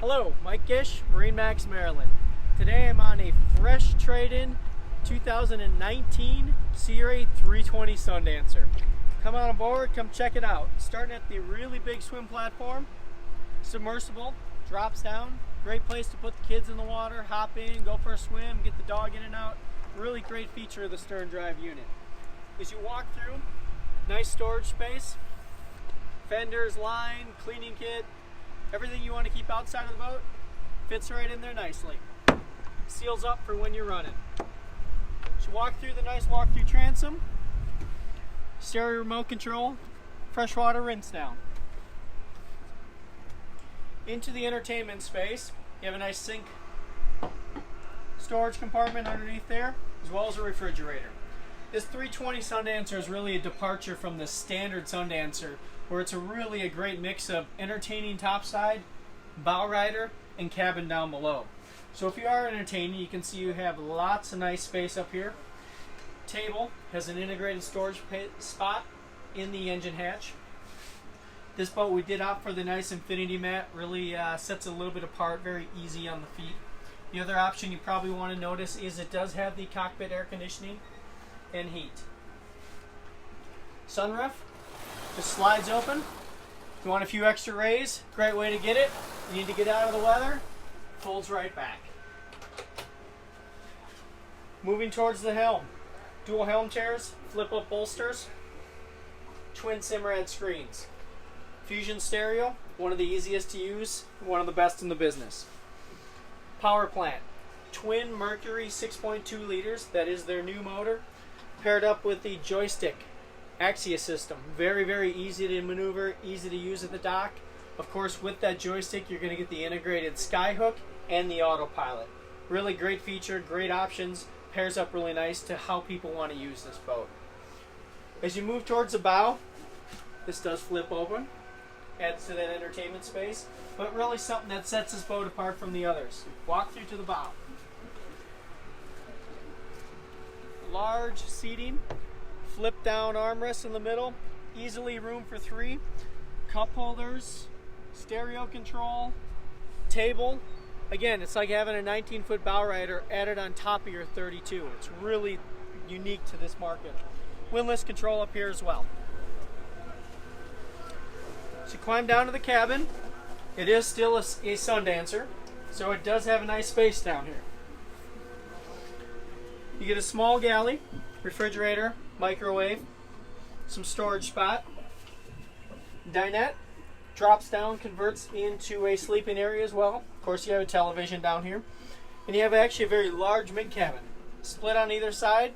Hello, Mike Gish, MarineMax Maryland. Today I'm on a fresh trade-in 2019 Searay 320 Sundancer. Come on aboard, come check it out. Starting at the really big swim platform, submersible, drops down, great place to put the kids in the water, hop in, go for a swim, get the dog in and out. Really great feature of the stern drive unit. As you walk through, nice storage space, fenders, line, cleaning kit, everything you want to keep outside of the boat fits right in there nicely. Seals up for when you're running. So walk through the nice walk-through transom, stereo remote control, freshwater rinse down. Into the entertainment space, you have a nice sink storage compartment underneath there, as well as a refrigerator. This 320 Sundancer is really a departure from the standard Sundancer, where it's really a great mix of entertaining topside, bow rider, and cabin down below. So if you are entertaining, you can see you have lots of nice space up here. Table has an integrated storage spot in the engine hatch. This boat, we did opt for the nice infinity mat, really sets it a little bit apart, very easy on the feet. The other option you probably want to notice is it does have the cockpit air conditioning and heat. Sunroof just slides open. If you want a few extra rays, great way to get it. You need to get out of the weather, folds right back. Moving towards the helm. Dual helm chairs, flip up bolsters, twin Simrad screens. Fusion stereo, one of the easiest to use, one of the best in the business. Power plant, twin Mercury 6.2 liters, that is their new motor, paired up with the joystick Axia system. Very, very easy to maneuver, easy to use at the dock. Of course, with that joystick, you're going to get the integrated skyhook and the autopilot. Really great feature, great options, pairs up really nice to how people want to use this boat. As you move towards the bow, this does flip open, adds to that entertainment space, but really something that sets this boat apart from the others. Walk through to the bow. Large seating, flip down armrest in the middle, easily room for 3, cup holders, stereo control, table. Again, it's like having a 19-foot bow rider added on top of your 32. It's really unique to this market. Windlass control up here as well. So you climb down to the cabin. It is still a Sundancer, so it does have a nice space down here. You get a small galley, refrigerator, microwave, some storage spot. Dinette drops down, converts into a sleeping area as well. Of course, you have a television down here. And you have actually a very large mid-cabin, split on either side,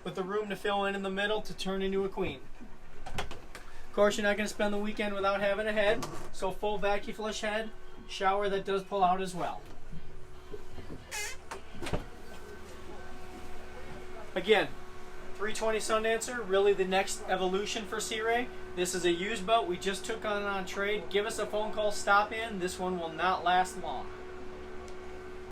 with the room to fill in the middle to turn into a queen. Of course, you're not going to spend the weekend without having a head, so full vacuum flush head, shower that does pull out as well. Again, 320 Sundancer, really the next evolution for Searay. This is a used boat we just took on trade. Give us a phone call, stop in. This one will not last long.